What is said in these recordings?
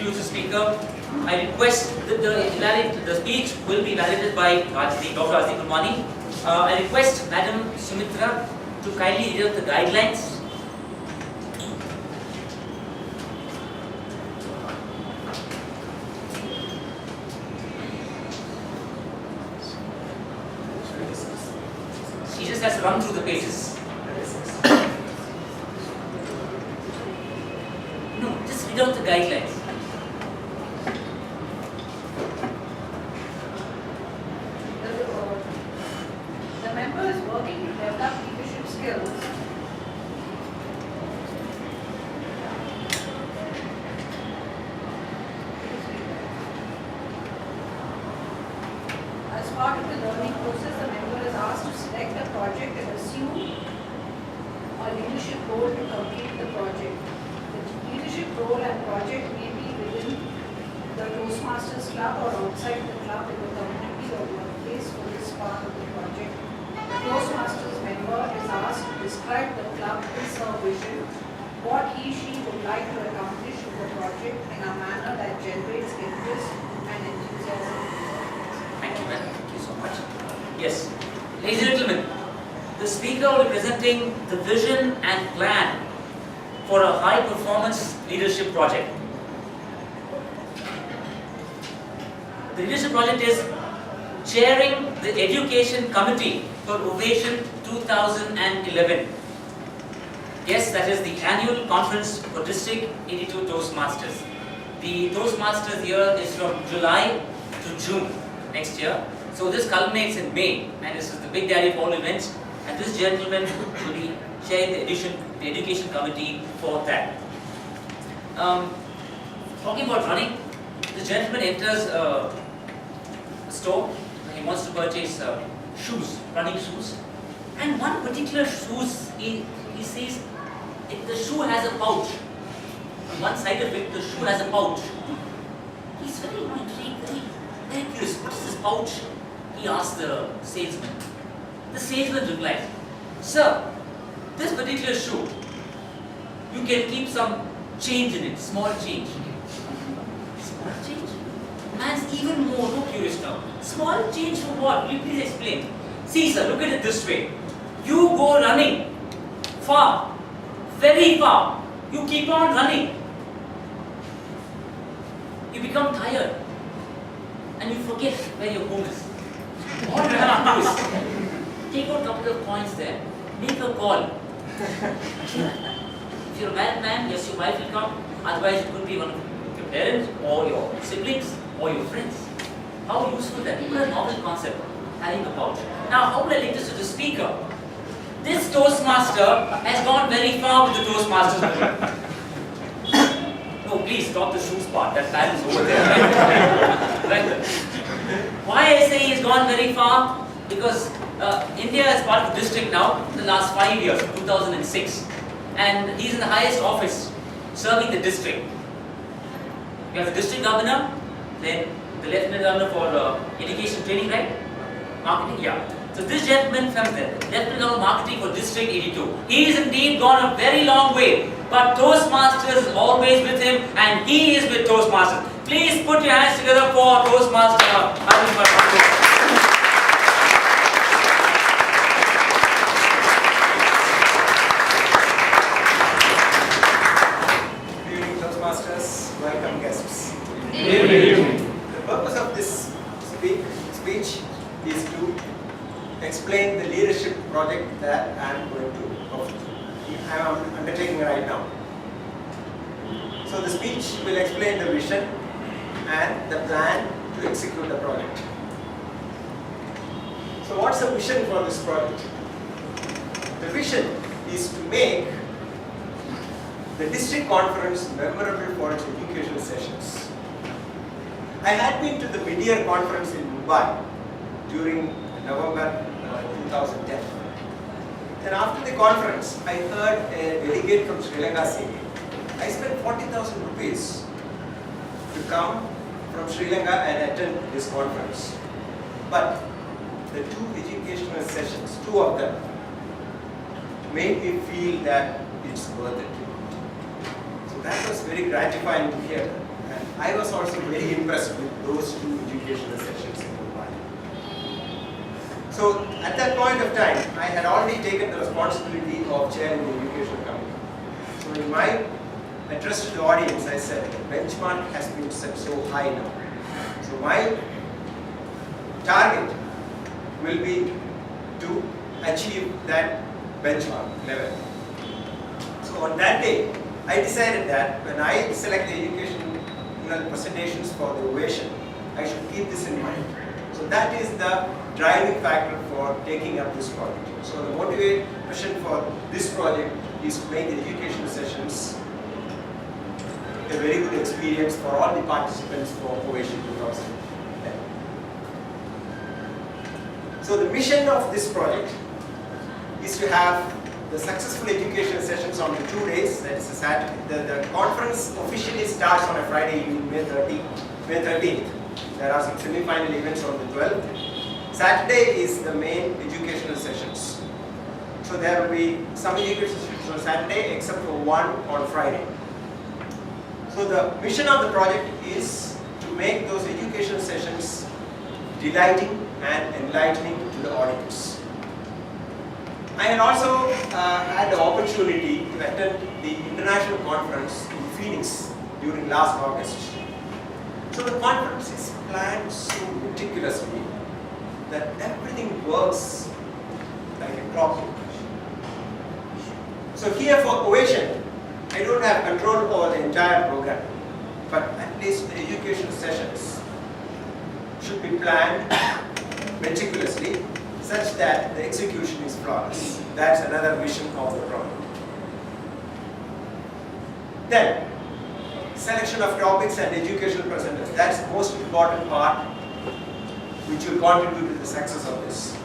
introduce the speaker. I request that the speech will be validated by Dr. Harikumar. I request Madam Sumitra to kindly read out the guidelines. She just has to run through the pages. No, just read out the guidelines. The member is working to develop leadership skills as part of the learning process. The member is asked to select a project and assume a leadership role to complete the project. The leadership role and project may be within the Toastmasters Club or outside the club in the community or workplace for this part of the project. The Toastmasters member is asked to describe the club, his or vision, what he/she would like to accomplish in the project in a manner that generates interest and enthusiasm. Thank you, ma'am. Thank you so much. Yes. Ladies and gentlemen, the speaker will be presenting the vision and plan for a high-performance leadership project. The leadership project is chairing the Education Committee for Ovation 2011. Yes, that is the annual conference for District 82 Toastmasters. The Toastmasters year is from July to June next year. So this culminates in May, and this is the big daddy of all events. And this gentleman will be chairing the Education Committee for that. Talking about running, this gentleman enters a store. He wants to purchase shoes, running shoes. And one particular shoes, he says, the shoe has a pouch. On one side of it, the shoe has a pouch. He's very intrigued, very curious. What is this pouch? He asks the salesman. The salesman replies, "Sir, this particular shoe, you can keep some change in it, small change." Small change? Man's even more curious now. Small change for what? Will you please explain? See, sir, look at it this way. You go running far, very far. You keep on running. You become tired and you forget where your home is. All you have to do is take out a couple of coins there, make a call. If you're a married man, yes, your wife will come. Otherwise, it could be one of your parents or your siblings or your friends. How useful that is. What a novel concept, having a pouch. Now, how will I link this to the speaker? This Toastmaster has gone very far with the Toastmasters movement. No, please stop the shoes part. That time is over there. Right? Why I say he's gone very far? Because India is part of the district now in the last 5 years, 2006. And he's in the highest office, serving the district. You have the district governor, then the lieutenant governor for education training, right? Marketing, yeah. So this gentleman from the lieutenant governor marketing for district 82. He is indeed gone a very long way. But Toastmasters is always with him, and he is with Toastmasters. Please put your hands together for Toastmaster Harikumar. Welcome guests. Good evening. The purpose of this speech is to explain the leadership project that I am undertaking right now. So the speech will explain the vision and the plan to execute the project. So what's the vision for this project? The vision is to make the district conference memorable for its educational sessions. I had been to the mid-year conference in Mumbai during November 2010. Then after the conference, I heard a delegate from Sri Lanka saying, I spent 40,000 rupees to come from Sri Lanka and attend this conference. But the two educational sessions, two of them, made me feel that it's worth it. So that was very gratifying to hear. And I was also very impressed with those two educational sessions in Mumbai. So at that point of time, I had already taken the responsibility of chairing the education committee. So in my address to the audience, I said the benchmark has been set so high now. So my target will be to achieve that benchmark level. So on that day, I decided that when I select the educational presentations for the ovation, I should keep this in mind. So that is the driving factor for taking up this project. So the motivation for this project is to make the educational sessions a very good experience for all the participants for Ovation 2010. So the mission of this project is to have the successful educational sessions on the 2 days. That is a Saturday. The conference officially starts on a Friday evening, May 13th. There are some semi-final events on the 12th. Saturday is the main educational sessions. So there will be some educational sessions on Saturday except for one on Friday. So the mission of the project is to make those educational sessions delighting and enlightening to the audience. I had also had the opportunity to attend the international conference in Phoenix during last August. So the conference is planned so meticulously that everything works like a clock. So here for Ovation, I don't have control over the entire program, but at least the educational sessions should be planned meticulously such that the execution is flawless. That's another vision of the project. Then, selection of topics and educational presenters. That's the most important part which will contribute to the success of this.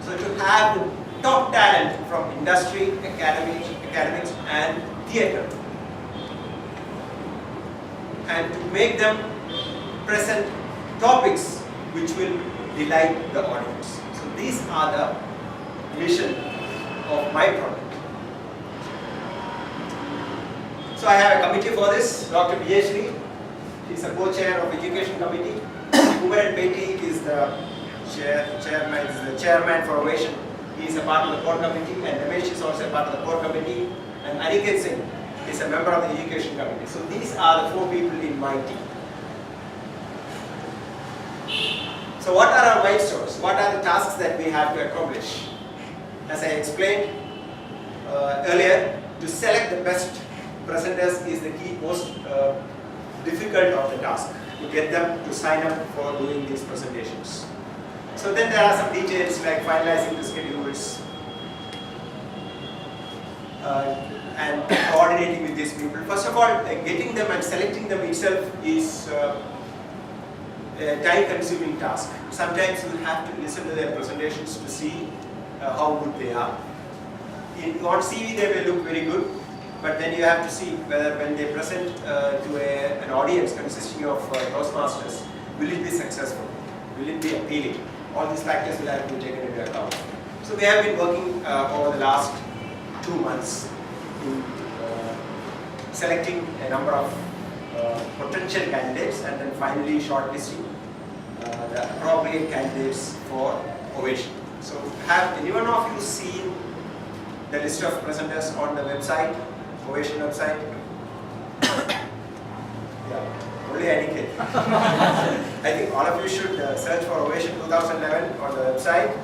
So to have the top talent from industry, academics and theatre, and to make them present topics which will delight the audience. So these are the mission of my project. So I have a committee for this. Dr. PhD, he is a co-chair of Education Committee. Kumar Beti is the chairman for Ovation. He is a part of the core committee, and Ramesh is also a part of the core committee, and Aniket Singh is a member of the Education Committee. So these are the 4 people in my team. So what are our milestones? What are the tasks that we have to accomplish? As I explained earlier, to select the best presenters is the key, most difficult of the task, to get them to sign up for doing these presentations. So then there are some details like finalizing the schedules and coordinating with these people. First of all, getting them and selecting them itself is a time-consuming task. Sometimes you have to listen to their presentations to see how good they are. On CV they may look very good, but then you have to see whether when they present to an audience consisting of Toastmasters, will it be successful? Will it be appealing? All these factors will have to be taken into account. So we have been working over the last 2 months in selecting a number of potential candidates and then finally shortlisting the appropriate candidates for Ovation. So have anyone of you seen the list of presenters on the website, Ovation website? Yeah, only Aniket. I think all of you should search for Ovation 2011 on the website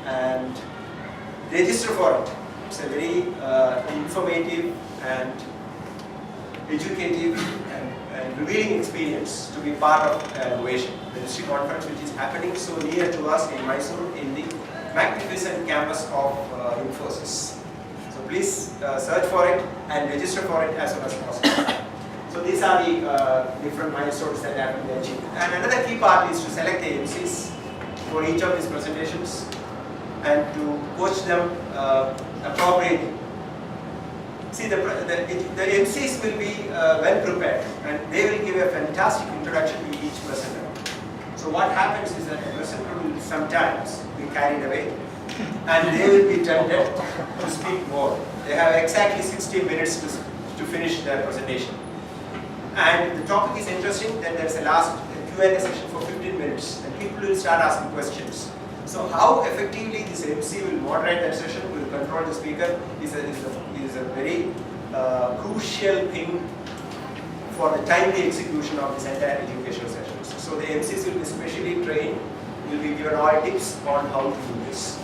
and register for it. It's a very informative and educative and revealing experience to be part of Ovation, the district conference which is happening so near to us in Mysore in the magnificent campus of Infosys. So please search for it and register for it as soon as possible. So these are the different milestones that have been achieved. And another key part is to select the MCs for each of these presentations and to coach them appropriately. See, the MCs will be well prepared and they will give a fantastic introduction to each presenter. So what happens is that the presenter will sometimes be carried away and they will be tempted to speak more. They have exactly 60 minutes to finish their presentation. And if the topic is interesting, then there's a last Q&A session for 15 minutes, and people will start asking questions. So how effectively this MC will moderate that session, will control the speaker, is a very crucial thing for the timely execution of this entire educational sessions. So the MCs will be specially trained, will be given all tips on how to do this.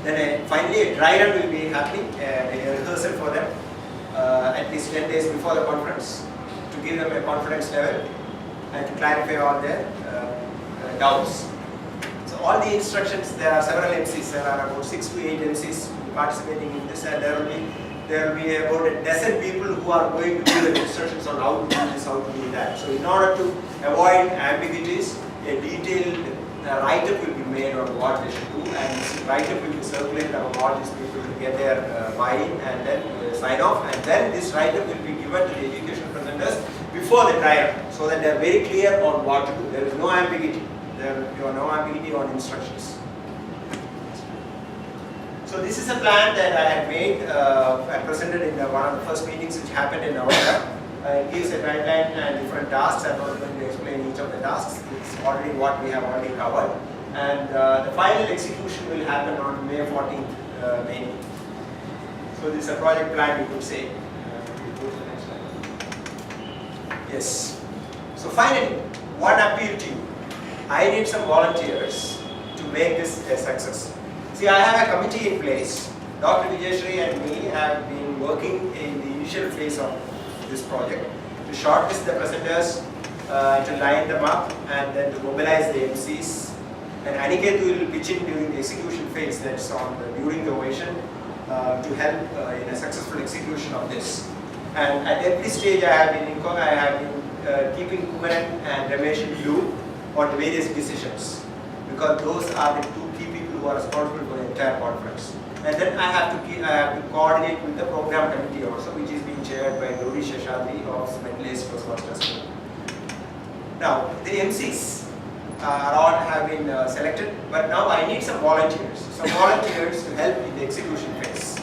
Then finally a dry run will be happening, a rehearsal for them, at least 10 days before the conference, to give them a confidence level and to clarify all their doubts. So all the instructions, there are several MCs, there are about 6 to 8 MCs participating in this, and there will be about a dozen people who are going to give the instructions on how to do this, how to do that. So in order to avoid ambiguities, a detailed write-up will be made on what they should do, and this write-up will be circulated among all these people to get their buy-in and then sign off, and then this write-up will be given to the education presenters before the dry run, so that they are very clear on what to do. There is no ambiguity. There is no ambiguity on instructions. So this is a plan that I had made and presented in one of the first meetings which happened in November. It gives a timeline and different tasks. I'm not going to explain each of the tasks. It's already what we have already covered. And the final execution will happen on May 14th mainly. So this is a project plan, you could say. Go to the next slide. Yes. So finally, one appeal to you. I need some volunteers to make this a success. See, I have a committee in place. Dr. Vijayashree and me have been working in the initial phase of this project to shortlist the presenters, to line them up, and then to mobilize the MCs. And Aniket will pitch in during the execution phase, that's on during the ovation, to help in a successful execution of this. And at every stage I have been keeping Kumaran and Ramesh in loop on the various decisions, because those are the two key people who are responsible for the entire conference. And then I have to coordinate with the program committee also, which is being chaired by Gauri Sheshadri of Medley's Toastmasters. Now, the MCs have been selected, but now I need some volunteers to help in the execution phase.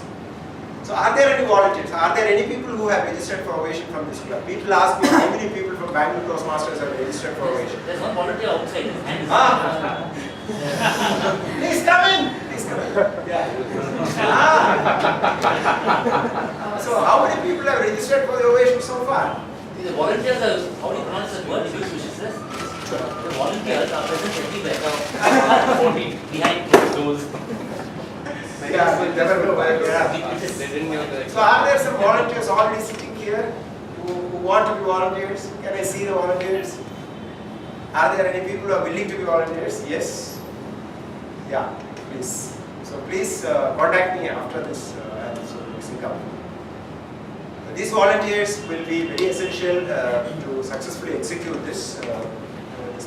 So are there any volunteers? Are there any people who have registered for Ovation from this club? People ask me how many people from Bangalore Toastmasters have registered for Ovation. There's one volunteer outside. Please come in. Please come in. Yeah. So how many people have registered for the Ovation so far? The volunteers are, how do you pronounce that word? The volunteers are present everywhere. Behind doors. Yeah, we'll never go back. Yeah. So are there some volunteers already sitting here who want to be volunteers? Can I see the volunteers? Are there any people who are willing to be volunteers? Yes. Yeah, please. So please contact me after this sync up. These volunteers will be very essential to successfully execute this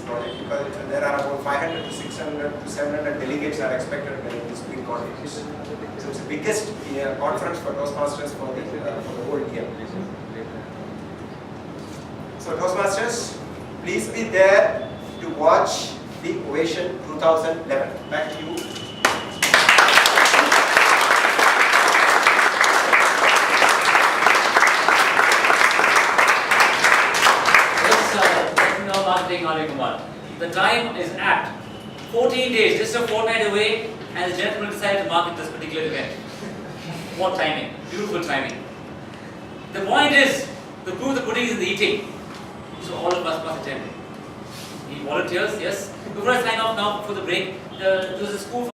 project, because there are about 500 to 600 to 700 delegates are expected in this big conference. So it's the biggest conference for Toastmasters for the whole year. So Toastmasters, please be there to watch the Ovation 2011. Back to you. Harikumar. The time is apt. 14 days, just a fortnight away, and the gentleman decided to market this particular event. What timing? Beautiful timing. The point is, the proof of the pudding is in the eating. So all of us must attend. The volunteers, yes. Before I sign off now for the break, there was a school.